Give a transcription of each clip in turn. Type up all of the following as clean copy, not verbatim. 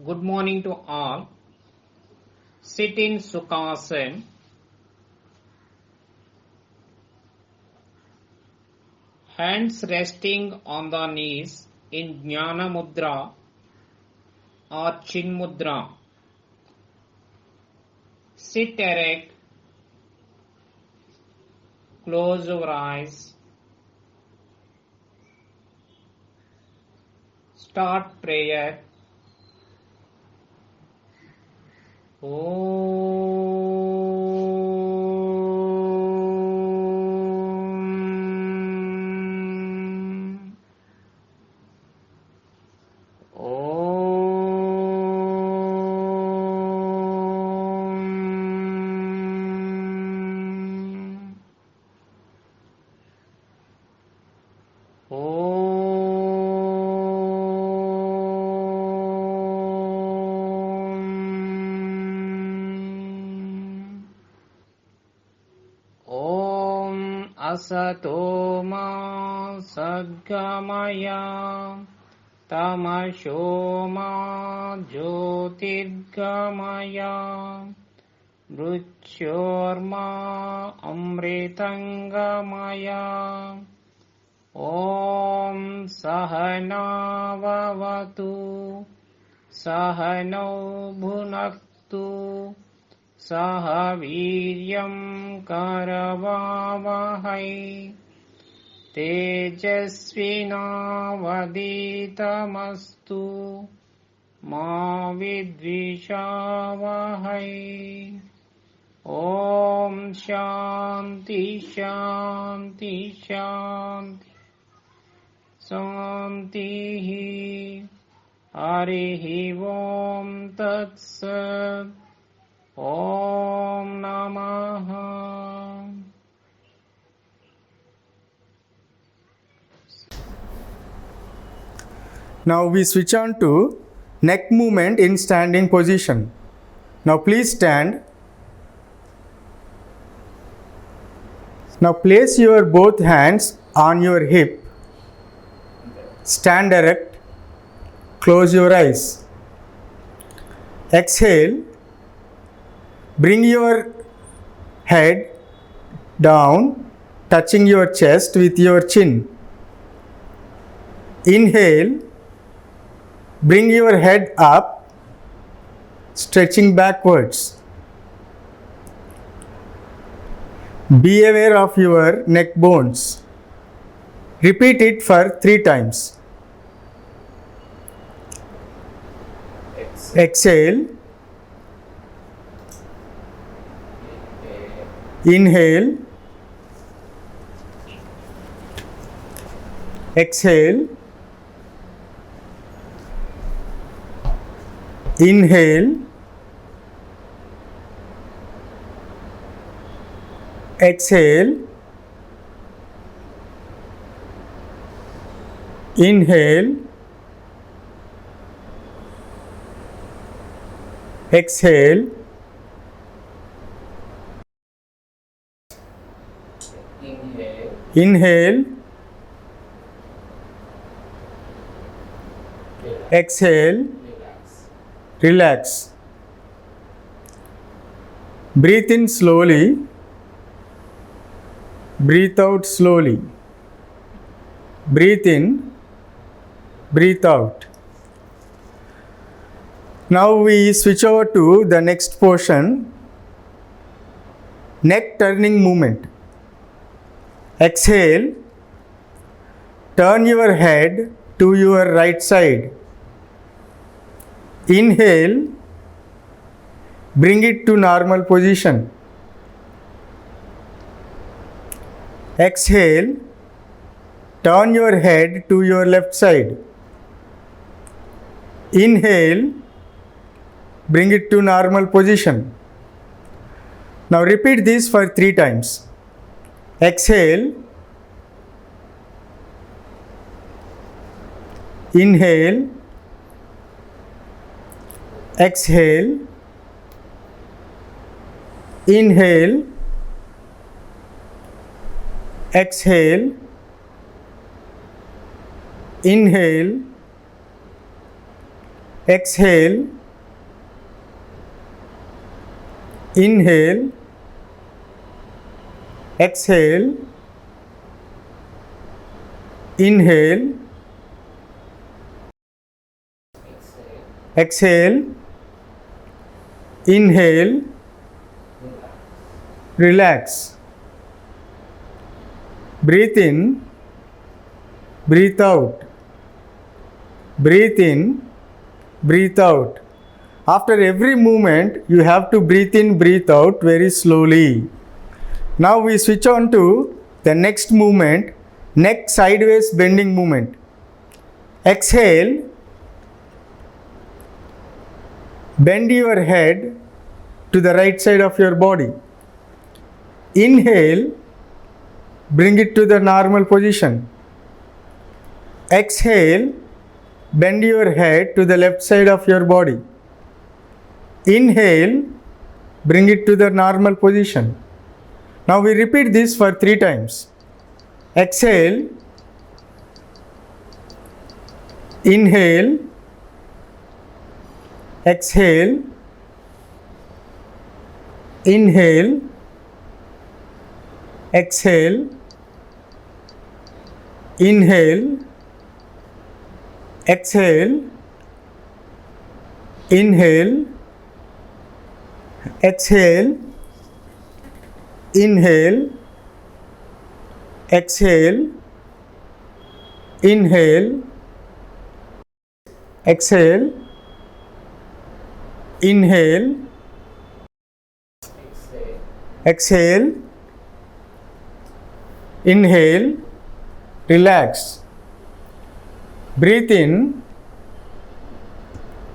Good morning to all. Sit in Sukhasana. Hands resting on the knees in Jnana Mudra or Chin Mudra. Sit erect. Close your eyes. Start prayer. Asato ma sadgamaya tamasho ma jyotirgamaya mrityorma amritangamaya Om Sahana Vavatu Sahano Bhunaktu Saha Viryam Karavavahai Tejasvinavaditamastu Ma Vidvishavahai Om Shanti Shanti Shanti Santihi Harihi Om Tat Sat Om Namaha. Now we switch on to neck movement in standing position. Now please stand. Now place your both hands on your hip. Stand erect. Close your eyes. Exhale. Bring your head down, touching your chest with your chin. Inhale. Bring your head up, stretching backwards. Be aware of your neck bones. Repeat it for 3 times. Exhale. Inhale. Exhale. Inhale. Exhale. Inhale. Exhale. Inhale. Exhale. Relax. Breathe in slowly. Breathe out slowly. Breathe in. Breathe out. Now we switch over to the next portion. Neck turning movement. Exhale. Turn your head to your right side. Inhale. Bring it to normal position. Exhale. Turn your head to your left side. Inhale. Bring it to normal position. Now repeat this for 3 times. Exhale. Inhale. Exhale. Inhale. Exhale. Inhale. exhale, inhale, exhale, inhale, exhale, inhale, relax. Breathe in, breathe out. Breathe in, breathe out. After every movement, you have to breathe in, breathe out very slowly. Now we switch on to the next movement, neck sideways bending movement. Exhale, bend your head to the right side of your body. Inhale, bring it to the normal position. Exhale, bend your head to the left side of your body. Inhale, bring it to the normal position. Now we repeat this for 3 times. Exhale, inhale, exhale, inhale, exhale, inhale, exhale, inhale, exhale, inhale, exhale, inhale, exhale, inhale, exhale, inhale, relax. Breathe in,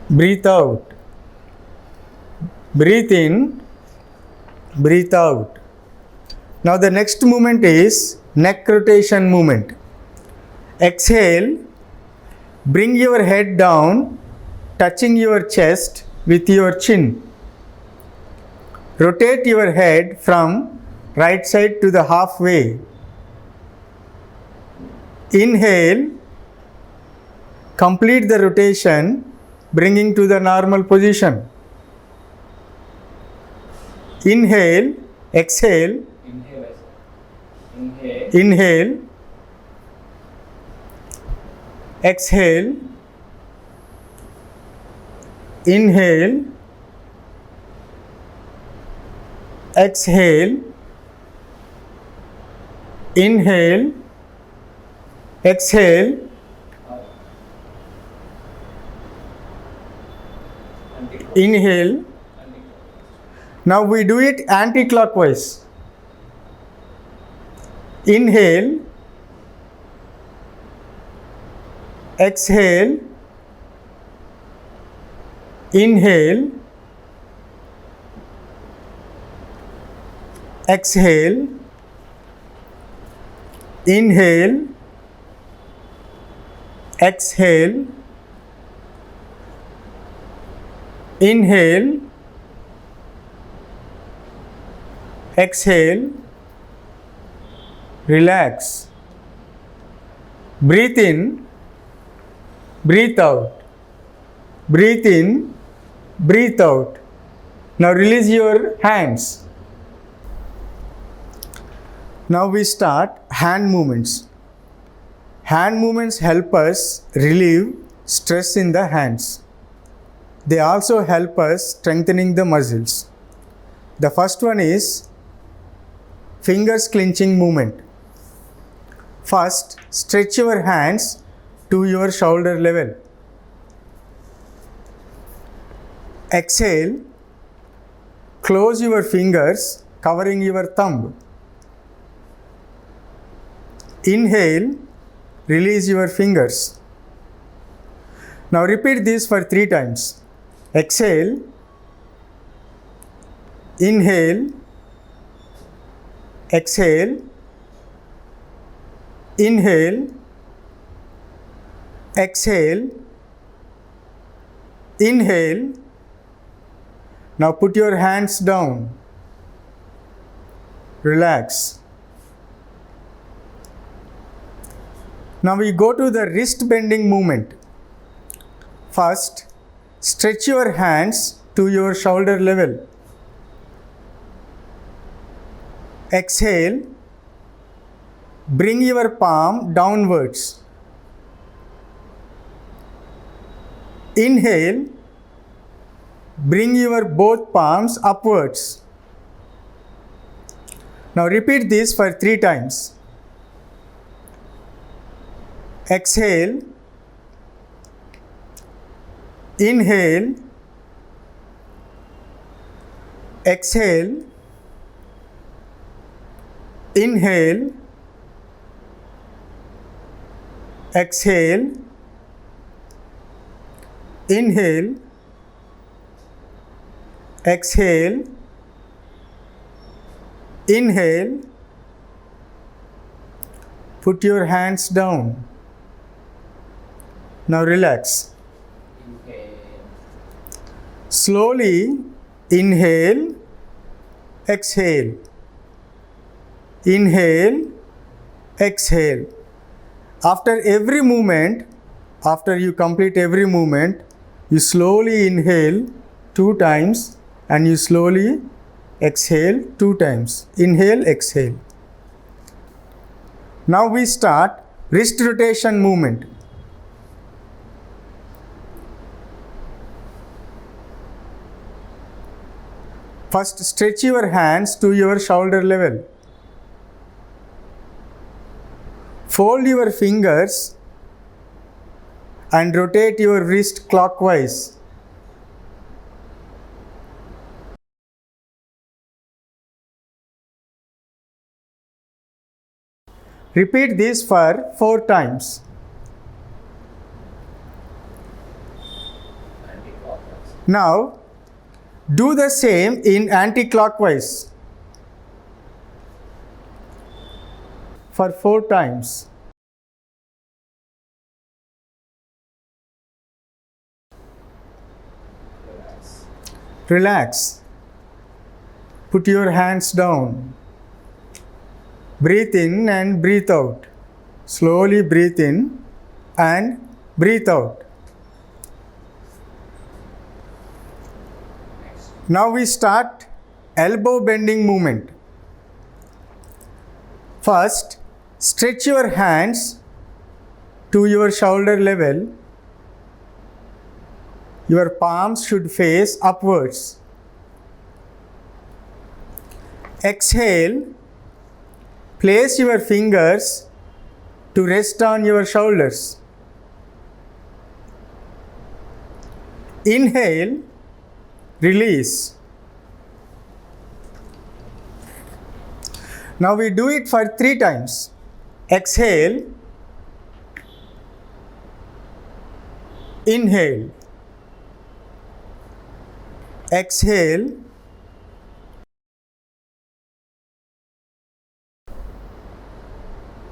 breathe out. Breathe in, breathe out. Now the next movement is neck rotation movement. Exhale, bring your head down, touching your chest with your chin. Rotate your head from right side to the halfway. Inhale, complete the rotation, bringing to the normal position. Inhale, exhale, inhale, exhale, inhale, exhale, inhale, exhale, inhale. Now we do it anti-clockwise. Inhale, exhale, inhale, exhale, inhale, exhale, inhale, exhale, relax. Breathe in, breathe out. Breathe in, breathe out. Now release your hands. Now we start hand movements. Hand movements help us relieve stress in the hands. They also help us strengthening the muscles. The first one is fingers clenching movement. First, stretch your hands to your shoulder level. Exhale, close your fingers covering your thumb. Inhale, release your fingers. Now repeat this for 3 times. Exhale, inhale, exhale, inhale, exhale, inhale. Now put your hands down. Relax. Now we go to the wrist bending movement. First, stretch your hands to your shoulder level. Exhale, bring your palm downwards. Inhale, bring your both palms upwards. Now repeat this for 3 times. Exhale, inhale, exhale, inhale, exhale, inhale, exhale, inhale. Put your hands down. Now relax. Slowly inhale, exhale. Inhale, exhale. After every movement, after you complete every movement, you slowly inhale 2 times and you slowly exhale 2 times. Inhale, exhale. Now we start wrist rotation movement. First, stretch your hands to your shoulder level. Fold your fingers and rotate your wrist clockwise. Repeat this for 4 times. Now, do the same in anti-clockwise for 4 times. Relax. Put your hands down. Breathe in and breathe out. Slowly breathe in and breathe out. Now we start elbow bending movement. First, stretch your hands to your shoulder level. Your palms should face upwards. Exhale, place your fingers to rest on your shoulders. Inhale, release. Now we do it for 3 times. Exhale, inhale, exhale,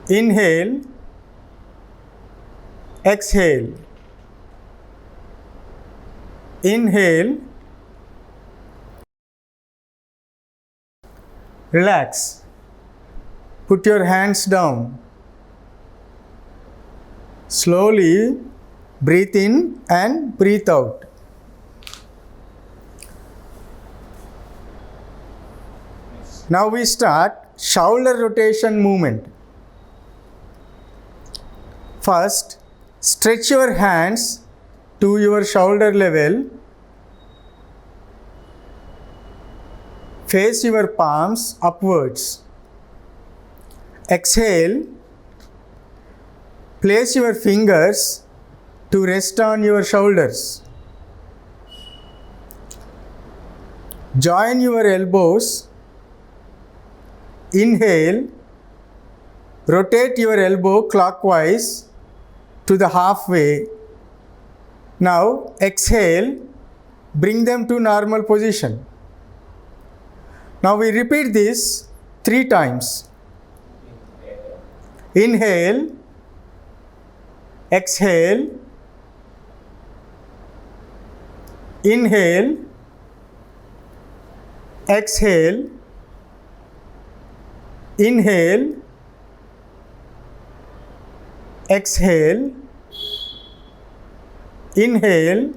inhale, exhale, inhale, relax. Put your hands down. Slowly breathe in and breathe out. Now we start shoulder rotation movement. First, stretch your hands to your shoulder level. Face your palms upwards. Exhale. Place your fingers to rest on your shoulders. Join your elbows. Inhale. Rotate your elbow clockwise to the halfway. Now exhale. Bring them to normal position. Now we repeat this 3 times. Inhale, exhale, inhale, exhale, inhale, exhale, inhale,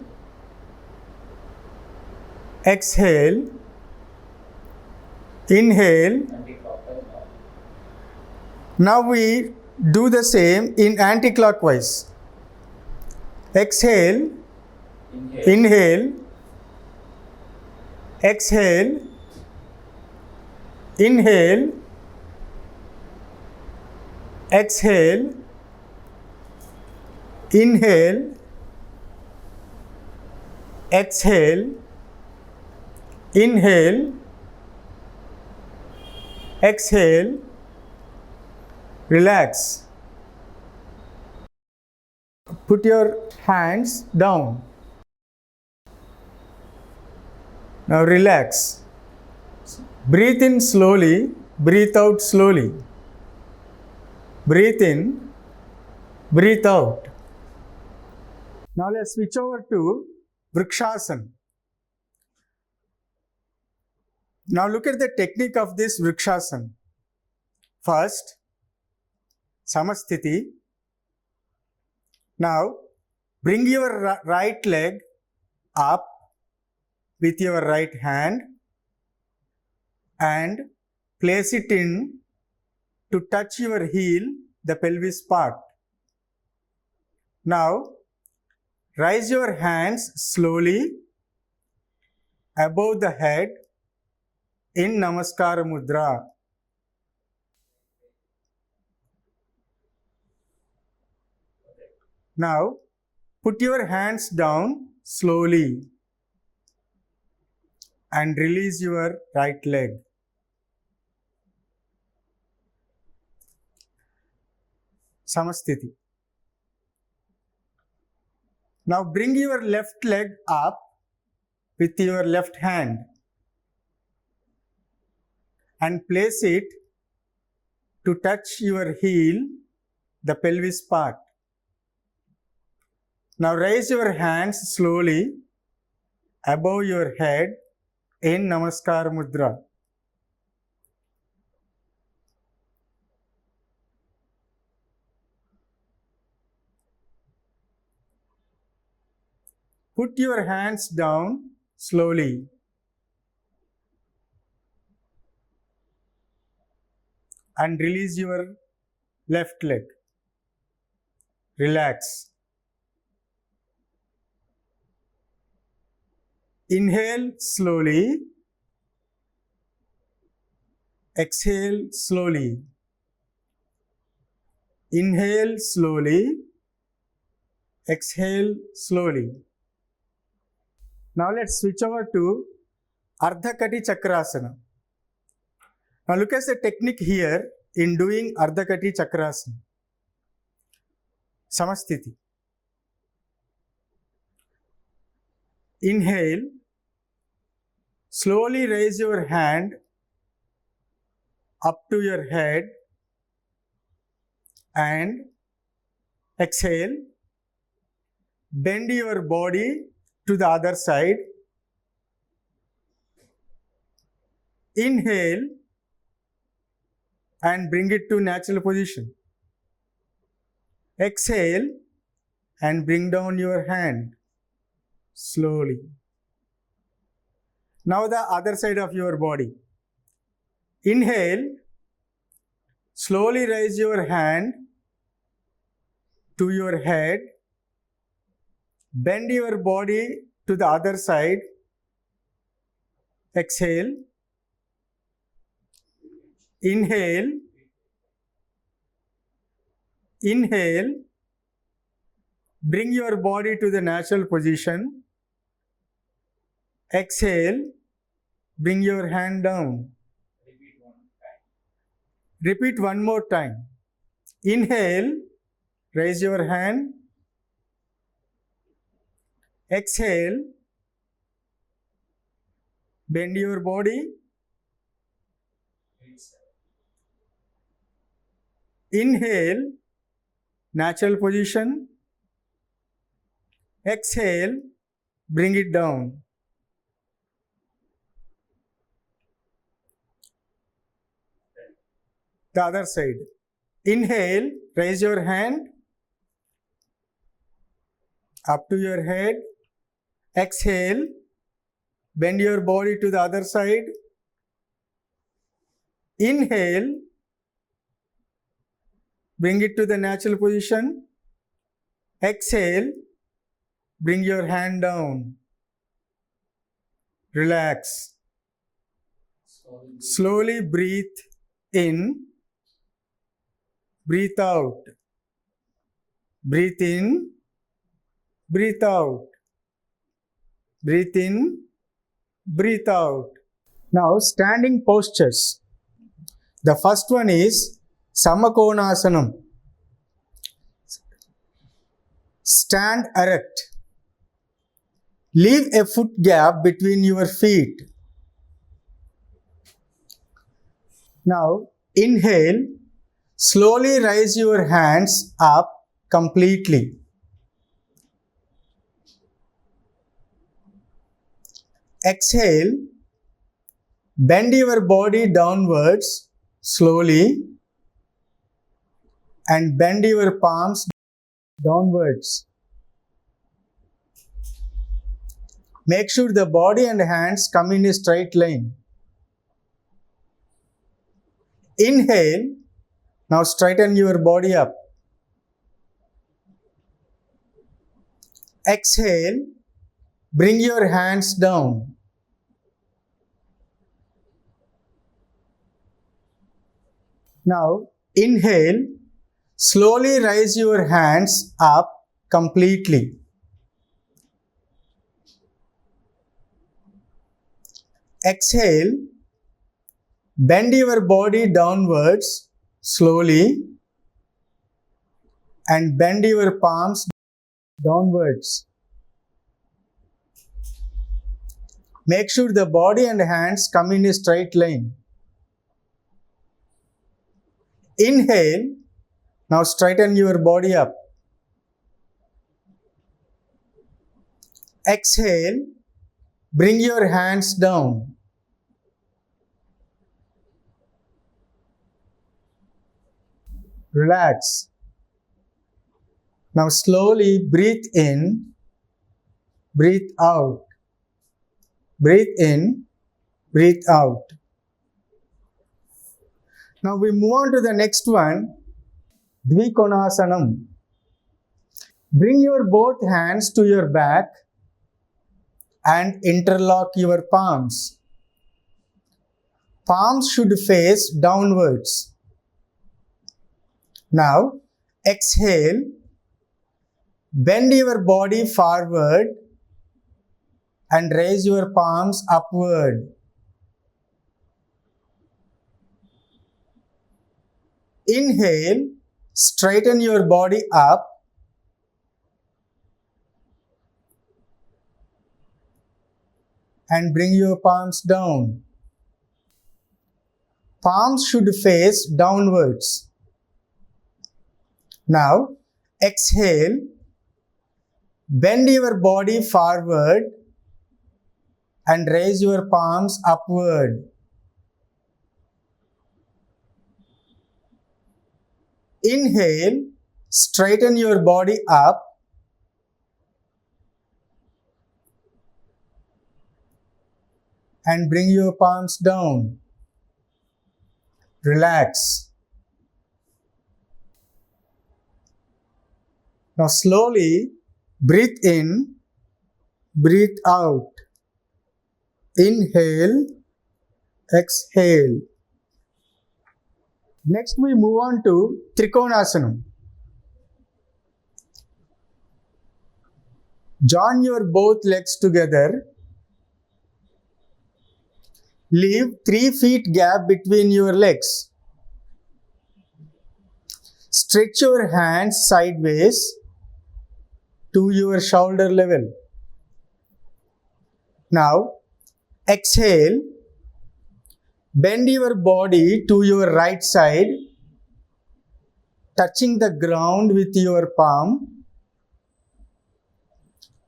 exhale, inhale. Now we do the same in anti-clockwise. Exhale, inhale, exhale, inhale, exhale, inhale, exhale, inhale, exhale, relax. Put your hands down. Now relax. Breathe in slowly, breathe out slowly. Breathe in, breathe out. Now let's switch over to Vrikshasana. Now look at the technique of this Vrikshasana. First, Samasthiti. Now bring your right leg up with your right hand and place it in to touch your heel, the pelvis part. Now raise your hands slowly above the head in Namaskara Mudra. Now put your hands down slowly and release your right leg. Samasthiti. Now bring your left leg up with your left hand and place it to touch your heel, the pelvis part. Now raise your hands slowly above your head in Namaskar Mudra. Put your hands down slowly and release your left leg. Relax. Inhale slowly. Exhale slowly. Inhale slowly. Exhale slowly. Now let's switch over to Ardha Kati Chakrasana. Now look at the technique here in doing Ardha Kati Chakrasana. Samasthiti. Inhale. Slowly raise your hand up to your head and exhale. Bend your body to the other side. Inhale and bring it to natural position. Exhale and bring down your hand slowly. Now the other side of your body. Inhale, slowly raise your hand to your head, bend your body to the other side. Exhale. Inhale. Inhale. Bring your body to the natural position. Exhale. Bring your hand down. Repeat one more time. Inhale. Raise your hand. Exhale. Bend your body. Inhale. Natural position. Exhale. Bring it down. The other side. Inhale, raise your hand up to your head. Exhale, bend your body to the other side. Inhale, bring it to the natural position. Exhale, bring your hand down. Relax. Slowly breathe in, breathe out. Breathe in, breathe out. Breathe in, breathe out. Now, standing postures. The first one is Samakonasanam. Stand erect. Leave a foot gap between your feet. Now, inhale. Slowly raise your hands up completely. Exhale. Bend your body downwards slowly and bend your palms downwards. Make sure the body and hands come in a straight line. Inhale. Now straighten your body up. Exhale. Bring your hands down. Now inhale. Slowly raise your hands up completely. Exhale. Bend your body downwards slowly and bend your palms downwards. Make sure the body and hands come in a straight line. Inhale. Now straighten your body up. Exhale. Bring your hands down. Relax. Now slowly breathe in, breathe out. Breathe in, breathe out. Now we move on to the next one, Dvikonasanam. Bring your both hands to your back and interlock your palms. Palms should face downwards. Now exhale. Bend your body forward and raise your palms upward. Inhale, straighten your body up. And bring your palms down. Palms should face downwards. Now, exhale. Bend your body forward and raise your palms upward. Inhale, straighten your body up. And bring your palms down. Relax. Now slowly breathe in, breathe out. Inhale, exhale. Next we move on to Trikonasana. Join your both legs together. Leave 3 feet gap between your legs. Stretch your hands sideways to your shoulder level. Now, exhale. Bend your body to your right side, touching the ground with your palm,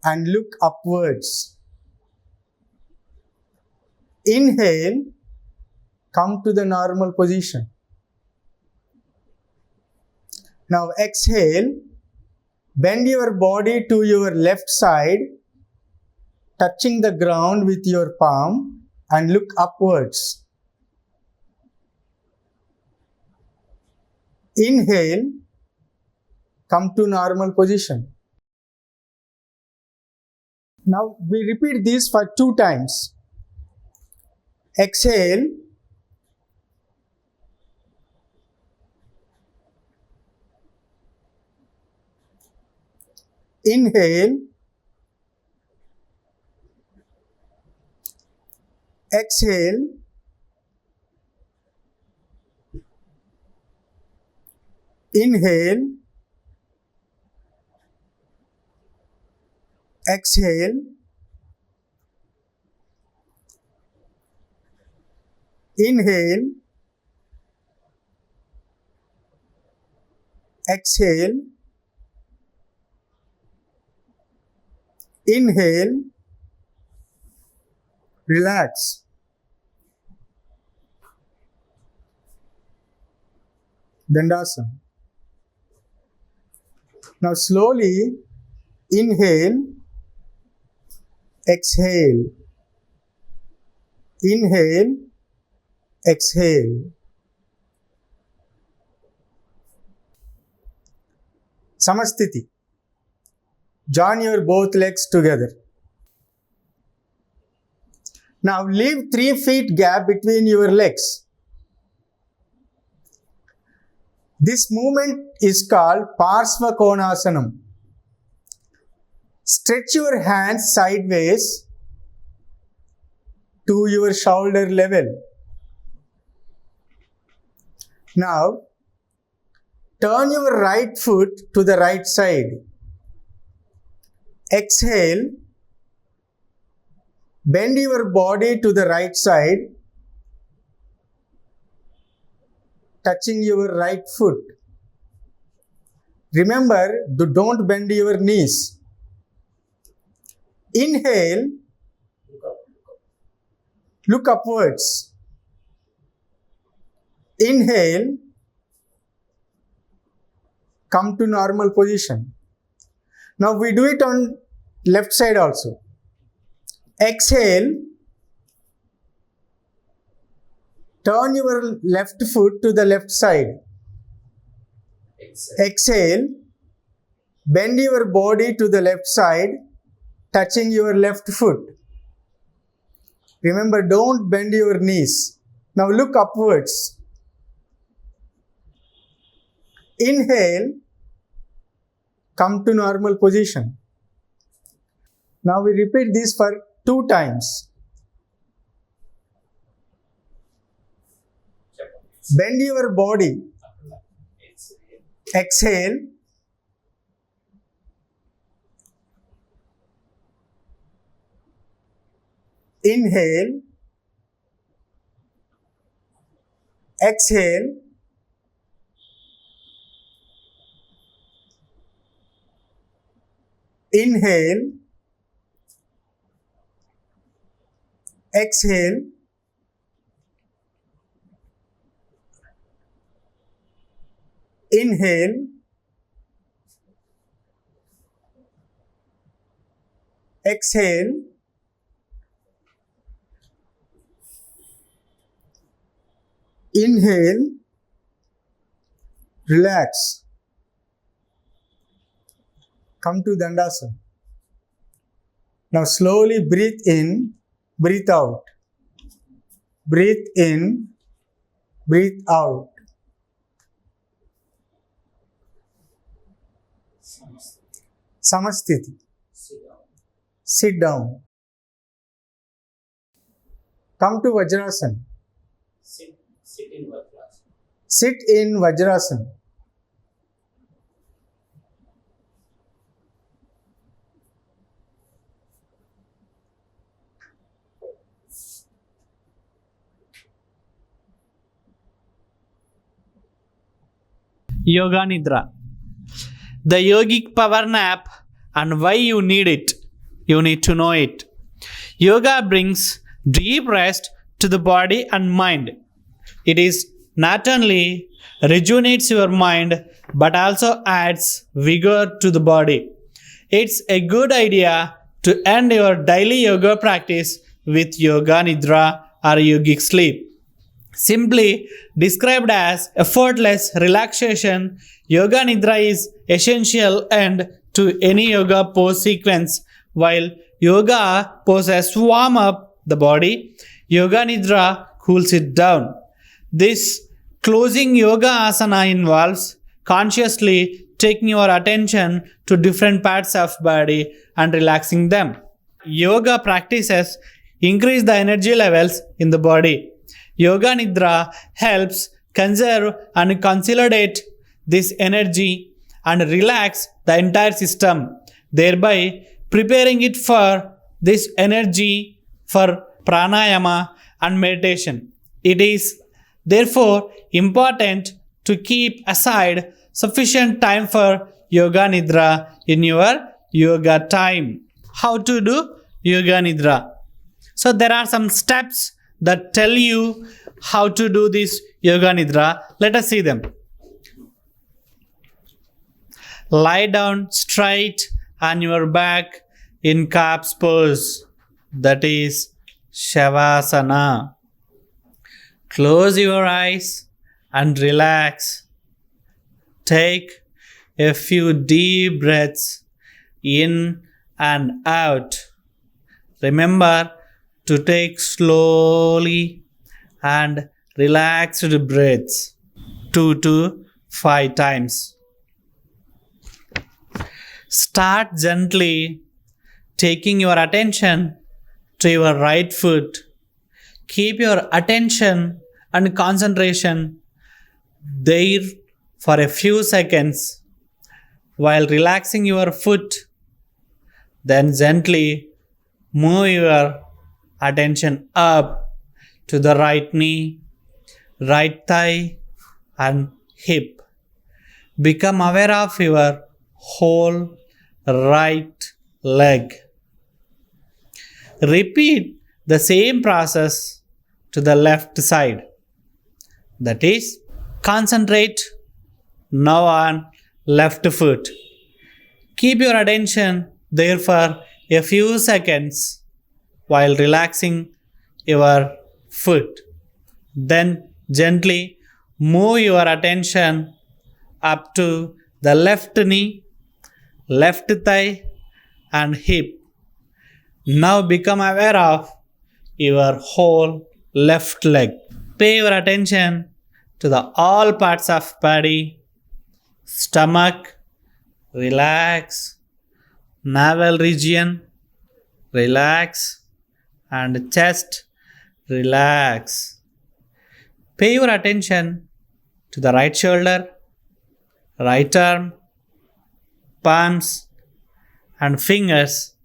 and look upwards. Inhale, come to the normal position. Now exhale, bend your body to your left side, touching the ground with your palm and look upwards. Inhale, come to normal position. Now we repeat this for 2 times. Exhale, inhale, exhale, inhale, exhale, inhale, exhale, inhale, relax. Dandasana. Now slowly inhale, exhale, inhale, exhale. Samasthiti. Join your both legs together. Now leave 3 feet gap between your legs. This movement is called Parsva Konasanam. Stretch your hands sideways to your shoulder level. Now, turn your right foot to the right side. Exhale, bend your body to the right side, touching your right foot. Remember, don't bend your knees. Inhale, look upwards. Inhale, come to normal position. Now we do it on left side also. Exhale, turn your left foot to the left side. Exhale, bend your body to the left side, touching your left foot. Remember, don't bend your knees. Now look upwards. Inhale, come to normal position. Now we repeat this for 2 times. Bend your body. Exhale. Inhale. Exhale. Inhale. Exhale. Inhale. Exhale. Inhale. Relax. Come to Dandasana. Now slowly breathe in, breathe out. Breathe in, breathe out. Samasthiti. Sit down. Come to Vajrasana. Sit in Vajrasana. Sit in Vajrasana. Yoga Nidra. The yogic power nap and why you need it. You need to know it. Yoga brings deep rest to the body and mind. It is not only rejuvenates your mind but also adds vigor to the body. It's a good idea to end your daily yoga practice with yoga nidra or yogic sleep. Simply described as effortless relaxation, yoga nidra is essential end to any yoga pose sequence. While yoga poses warm up the body, yoga nidra cools it down. This closing yoga asana involves consciously taking your attention to different parts of body and relaxing them. Yoga practices increase the energy levels in the body. Yoga nidra helps conserve and consolidate this energy and relax the entire system, thereby preparing it for this energy for pranayama and meditation. It is therefore important to keep aside sufficient time for yoga nidra in your yoga time. How to do yoga nidra? So there are some steps that tell you how to do this yoga nidra. Let us see them. Lie down straight on your back in calf's pose, that is shavasana. Close your eyes and relax. Take a few deep breaths in and out. Remember to take slowly and relaxed breaths 2 to 5 times. Start gently taking your attention to your right foot. Keep your attention and concentration there for a few seconds while relaxing your foot. Then gently move your attention up to the right knee, right thigh, and hip. Become aware of your whole right leg. Repeat the same process to the left side. That is, concentrate now on left foot. Keep your attention there for a few seconds while relaxing your foot. Then gently move your attention up to the left knee, left thigh, and hip. Now become aware of your whole left leg. Pay your attention to the all parts of body. Stomach, relax. Navel region, relax. And chest, relax. Pay your attention to the right shoulder, right arm, palms, and fingers.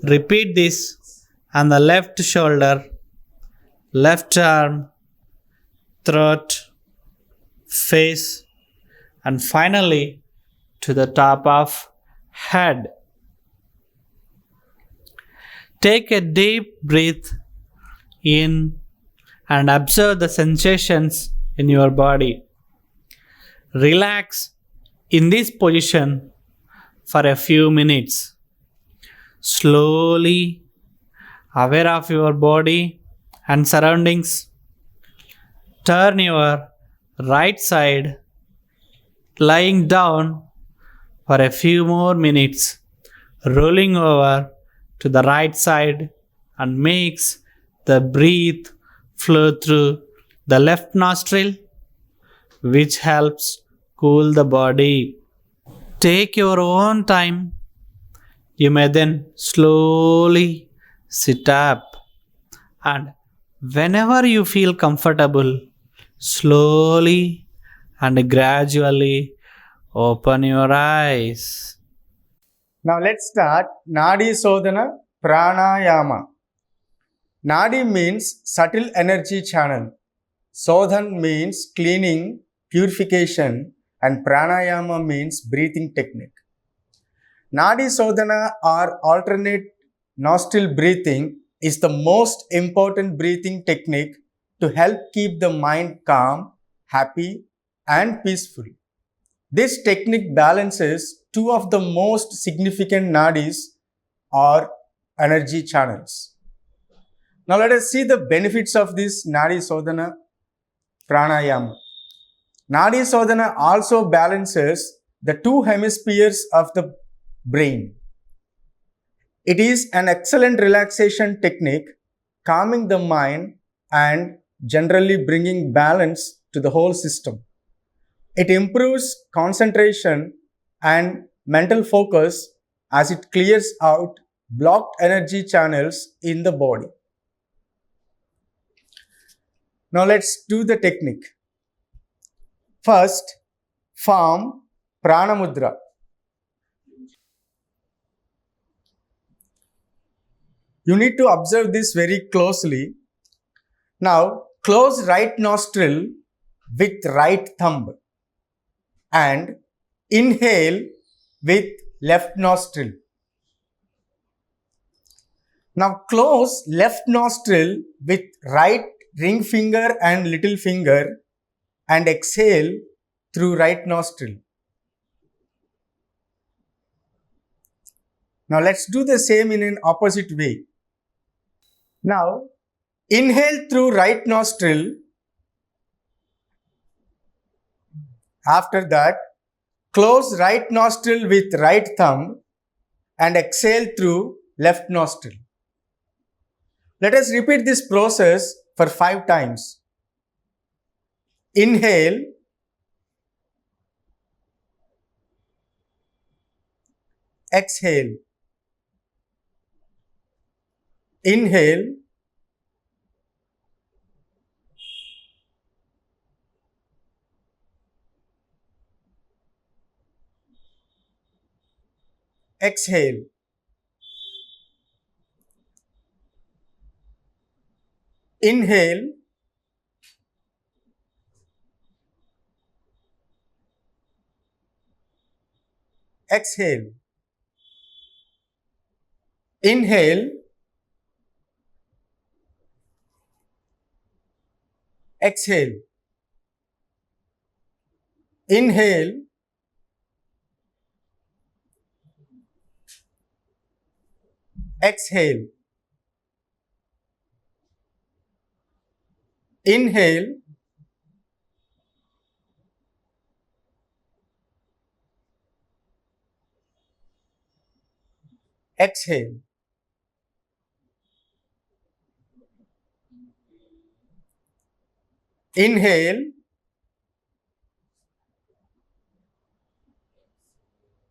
Repeat this on the left shoulder, left arm, throat, face, and finally to the top of head. Take a deep breath in and observe the sensations in your body. Relax in this position for a few minutes. Slowly aware of your body and surroundings. Turn your right side, lying down for a few more minutes, rolling over to the right side and makes the breath flow through the left nostril, which helps cool the body. Take your own time. You may then slowly sit up, and whenever you feel comfortable, slowly and gradually open your eyes. Now let's start Nadi Sodhana Pranayama. Nadi means subtle energy channel. Sodhan means cleaning, purification, and Pranayama means breathing technique. Nadi Sodhana or alternate nostril breathing is the most important breathing technique to help keep the mind calm, happy, and peaceful. This technique balances two of the most significant nadis, or energy channels. Now let us see the benefits of this Nadi Sodhana pranayama. Nadi Sodhana also balances the two hemispheres of the brain. It is an excellent relaxation technique, calming the mind and generally bringing balance to the whole system. It improves concentration and mental focus as it clears out blocked energy channels in the body. Now let's do the technique. First, form Prana Mudra. You need to observe this very closely. Now, close right nostril with right thumb and inhale with left nostril. Now, close left nostril with right ring finger and little finger and exhale through right nostril. Now, let's do the same in an opposite way. Now, inhale through right nostril. After that, close right nostril with right thumb and exhale through left nostril. Let us repeat this process for 5 times. Inhale, exhale. Inhale, exhale. Inhale, exhale. Inhale, exhale. Inhale, exhale. Inhale, exhale. Inhale,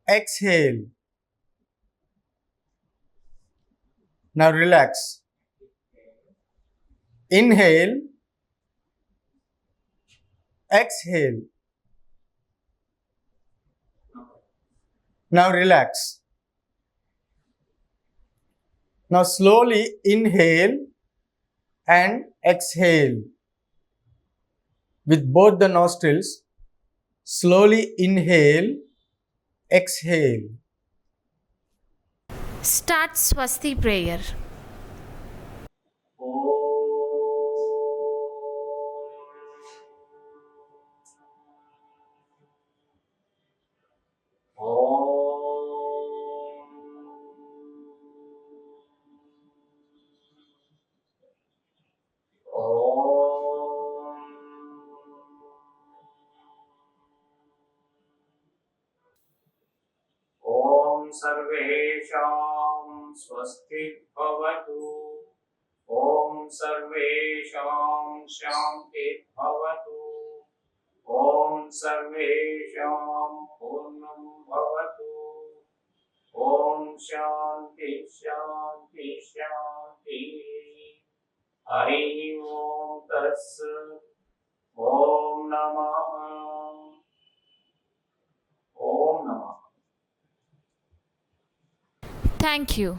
exhale. Now relax. Inhale, exhale. Now relax. Now slowly inhale and exhale with both the nostrils. Slowly inhale, exhale. Start Swasti prayer. ॐ सर्वेषां स्वस्ति भवतु ॐ सर्वेषां शान्ति भवतु ॐ सर्वेषां पूर्णं भवतु ॐ शान्ति शान्ति शान्ति हरि ओम तत्सत् ॐ नमः ॐ नमः Thank you.